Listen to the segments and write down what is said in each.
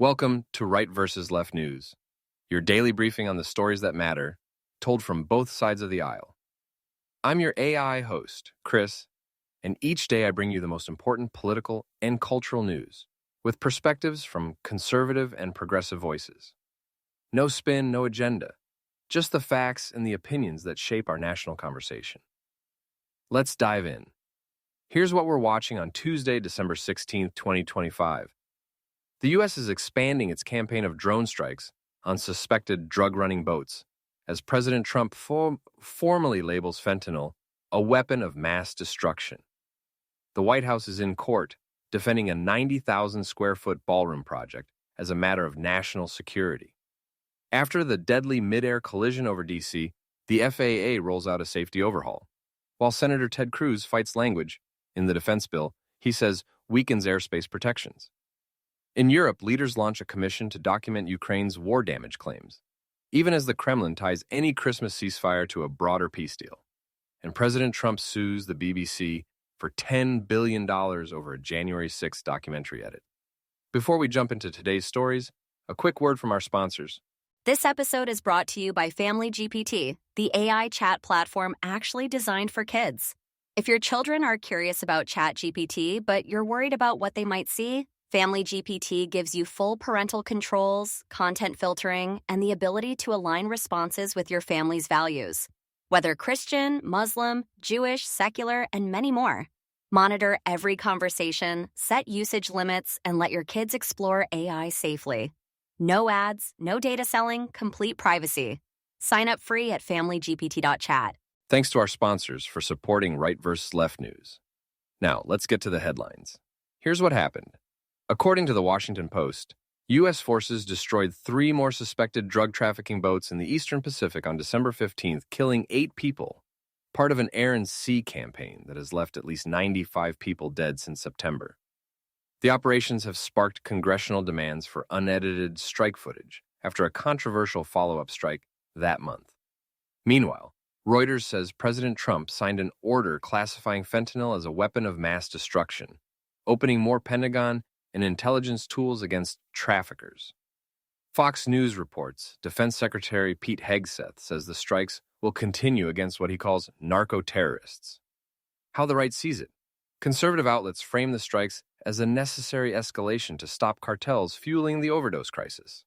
Welcome to Right versus Left News, your daily briefing on the stories that matter, told from both sides of the aisle. I'm your AI host, Chris, and each day I bring you the most important political and cultural news, with perspectives from conservative and progressive voices. No spin, no agenda, just the facts and the opinions that shape our national conversation. Let's dive in. Here's what we're watching on Tuesday, December 16th, 2025. The U.S. is expanding its campaign of drone strikes on suspected drug-running boats as President Trump formally labels fentanyl a weapon of mass destruction. The White House is in court defending a 90,000-square-foot ballroom project as a matter of national security. After the deadly mid-air collision over D.C., the FAA rolls out a safety overhaul. While Senator Ted Cruz fights language in the defense bill he says weakens airspace protections. In Europe, leaders launch a commission to document Ukraine's war damage claims, even as the Kremlin ties any Christmas ceasefire to a broader peace deal. And President Trump sues the BBC for $10 billion over a January 6th documentary edit. Before we jump into today's stories, a quick word from our sponsors. This episode is brought to you by Family GPT, the AI chat platform actually designed for kids. If your children are curious about ChatGPT, but you're worried about what they might see, Family GPT gives you full parental controls, content filtering, and the ability to align responses with your family's values. Whether Christian, Muslim, Jewish, secular, and many more. Monitor every conversation, set usage limits, and let your kids explore AI safely. No ads, no data selling, complete privacy. Sign up free at familygpt.chat. Thanks to our sponsors for supporting Right vs. Left News. Now, let's get to the headlines. Here's what happened. According to the Washington Post, U.S. forces destroyed 3 more suspected drug trafficking boats in the Eastern Pacific on December 15th, killing 8 people, part of an air and sea campaign that has left at least 95 people dead since September. The operations have sparked congressional demands for unedited strike footage after a controversial follow-up strike that month. Meanwhile, Reuters says President Trump signed an order classifying fentanyl as a weapon of mass destruction, opening more Pentagon and intelligence tools against traffickers. Fox News reports Defense Secretary Pete Hegseth says the strikes will continue against what he calls narco-terrorists. How the right sees it. Conservative outlets frame the strikes as a necessary escalation to stop cartels fueling the overdose crisis,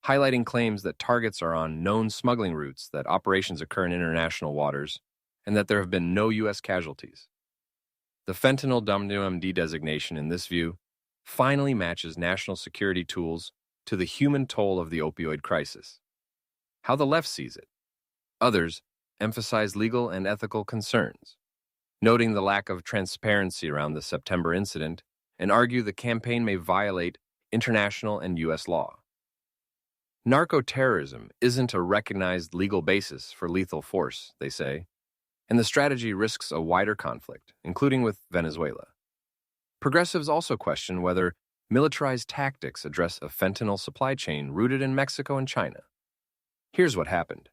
highlighting claims that targets are on known smuggling routes, that operations occur in international waters, and that there have been no U.S. casualties. The fentanyl WMD designation, in this view, finally matches national security tools to the human toll of the opioid crisis. How the left sees it. Others emphasize legal and ethical concerns, noting the lack of transparency around the September incident and argue the campaign may violate international and U.S. law. Narco-terrorism isn't a recognized legal basis for lethal force, they say, and the strategy risks a wider conflict, including with Venezuela. Progressives also question whether militarized tactics address a fentanyl supply chain rooted in Mexico and China. Here's what happened.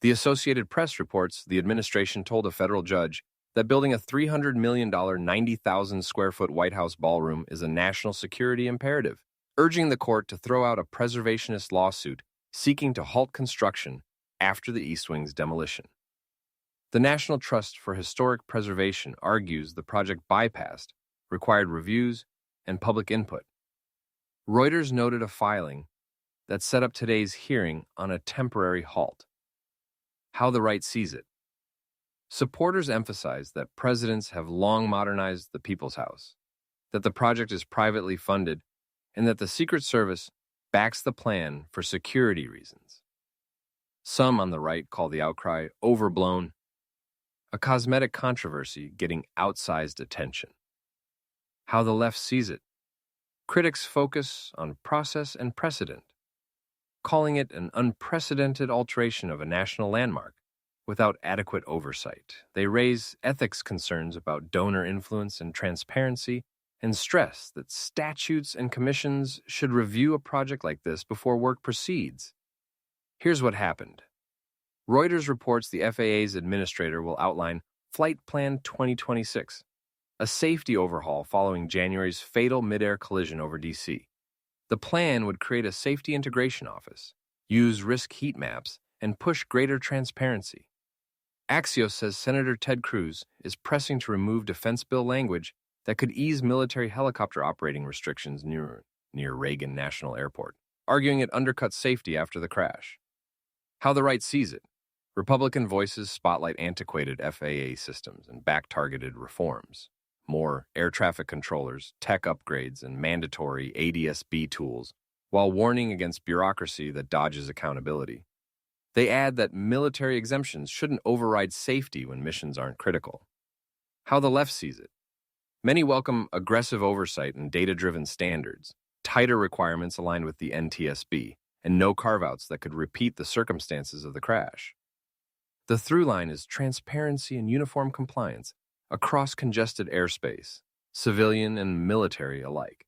The Associated Press reports the administration told a federal judge that building a $300 million, 90,000-square-foot White House ballroom is a national security imperative, urging the court to throw out a preservationist lawsuit seeking to halt construction after the East Wing's demolition. The National Trust for Historic Preservation argues the project bypassed required reviews and public input. Reuters noted a filing that set up today's hearing on a temporary halt. How the right sees it. Supporters emphasize that presidents have long modernized the People's House, that the project is privately funded, and that the Secret Service backs the plan for security reasons. Some on the right call the outcry overblown, a cosmetic controversy getting outsized attention. How the left sees it. Critics focus on process and precedent, calling it an unprecedented alteration of a national landmark without adequate oversight. They raise ethics concerns about donor influence and transparency and stress that statutes and commissions should review a project like this before work proceeds. Here's what happened. Reuters reports the FAA's administrator will outline Flight Plan 2026, a safety overhaul following January's fatal mid-air collision over D.C. The plan would create a safety integration office, use risk heat maps, and push greater transparency. Axios says Senator Ted Cruz is pressing to remove defense bill language that could ease military helicopter operating restrictions near Reagan National Airport, arguing it undercuts safety after the crash. How the right sees it. Republican voices spotlight antiquated FAA systems and back-targeted reforms. More air traffic controllers, tech upgrades, and mandatory ADS-B tools, while warning against bureaucracy that dodges accountability. They add that military exemptions shouldn't override safety when missions aren't critical. How the left sees it. Many welcome aggressive oversight and data-driven standards, tighter requirements aligned with the NTSB, and no carve-outs that could repeat the circumstances of the crash. The through line is transparency and uniform compliance across congested airspace, civilian and military alike.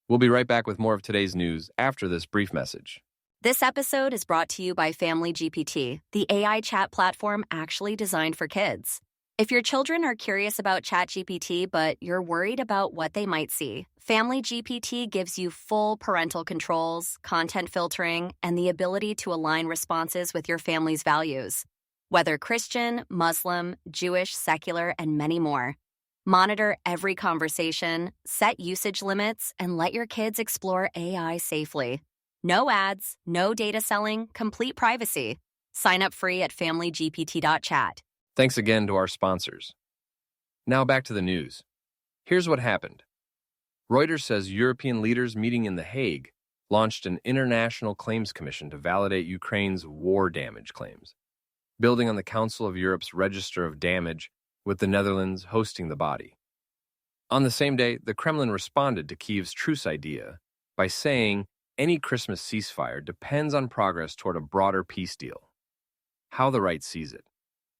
We'll be right back with more of today's news after this brief message. This episode is brought to you by Family GPT, the AI chat platform actually designed for kids. If your children are curious about ChatGPT, but you're worried about what they might see, Family GPT gives you full parental controls, content filtering, and the ability to align responses with your family's values. Whether Christian, Muslim, Jewish, secular, and many more. Monitor every conversation, set usage limits, and let your kids explore AI safely. No ads, no data selling, complete privacy. Sign up free at familygpt.chat. Thanks again to our sponsors. Now back to the news. Here's what happened. Reuters says European leaders meeting in The Hague launched an international claims commission to validate Ukraine's war damage claims, building on the Council of Europe's Register of Damage, with the Netherlands hosting the body. On the same day, the Kremlin responded to Kyiv's truce idea by saying any Christmas ceasefire depends on progress toward a broader peace deal. How the right sees it.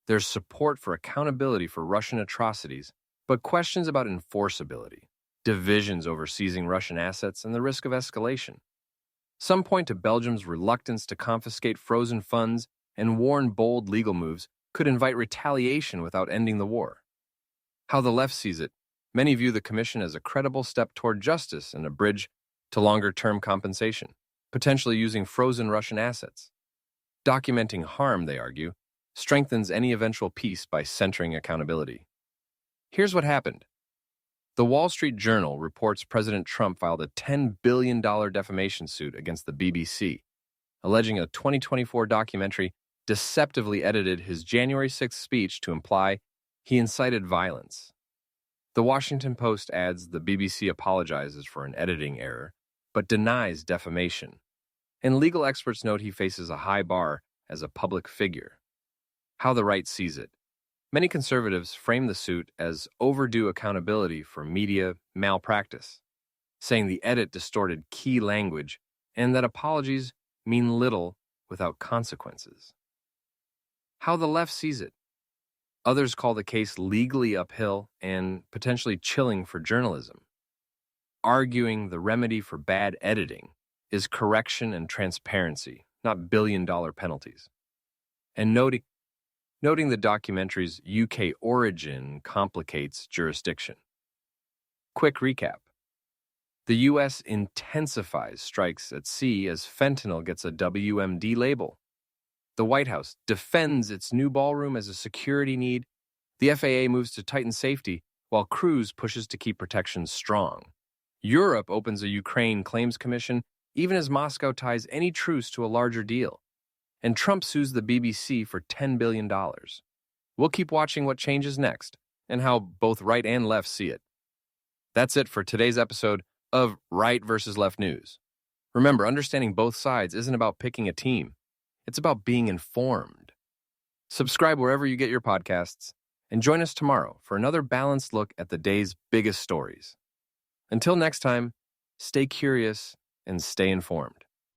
There's support for accountability for Russian atrocities, but questions about enforceability, divisions over seizing Russian assets, and the risk of escalation. Some point to Belgium's reluctance to confiscate frozen funds and warn bold legal moves could invite retaliation without ending the war. How the left sees it. Many view the commission as a credible step toward justice and a bridge to longer-term compensation, potentially using frozen Russian assets. Documenting harm, they argue, strengthens any eventual peace by centering accountability. Here's what happened. The Wall Street Journal reports President Trump filed a $10 billion defamation suit against the BBC, alleging a 2024 documentary deceptively edited his January 6th speech to imply he incited violence. The Washington Post adds the BBC apologizes for an editing error, but denies defamation. And legal experts note he faces a high bar as a public figure. How the right sees it. Many conservatives frame the suit as overdue accountability for media malpractice, saying the edit distorted key language and that apologies mean little without consequences. How the left sees it. Others call the case legally uphill and potentially chilling for journalism, arguing the remedy for bad editing is correction and transparency, not billion-dollar penalties, and noting the documentary's UK origin complicates jurisdiction. Quick recap. The U.S. intensifies strikes at sea as fentanyl gets a WMD label. The White House defends its new ballroom as a security need. The FAA moves to tighten safety, while Cruz pushes to keep protections strong. Europe opens a Ukraine claims commission, even as Moscow ties any truce to a larger deal. And Trump sues the BBC for $10 billion. We'll keep watching what changes next, and how both right and left see it. That's it for today's episode of Right versus Left News. Remember, understanding both sides isn't about picking a team. It's about being informed. Subscribe wherever you get your podcasts, and join us tomorrow for another balanced look at the day's biggest stories. Until next time, stay curious and stay informed.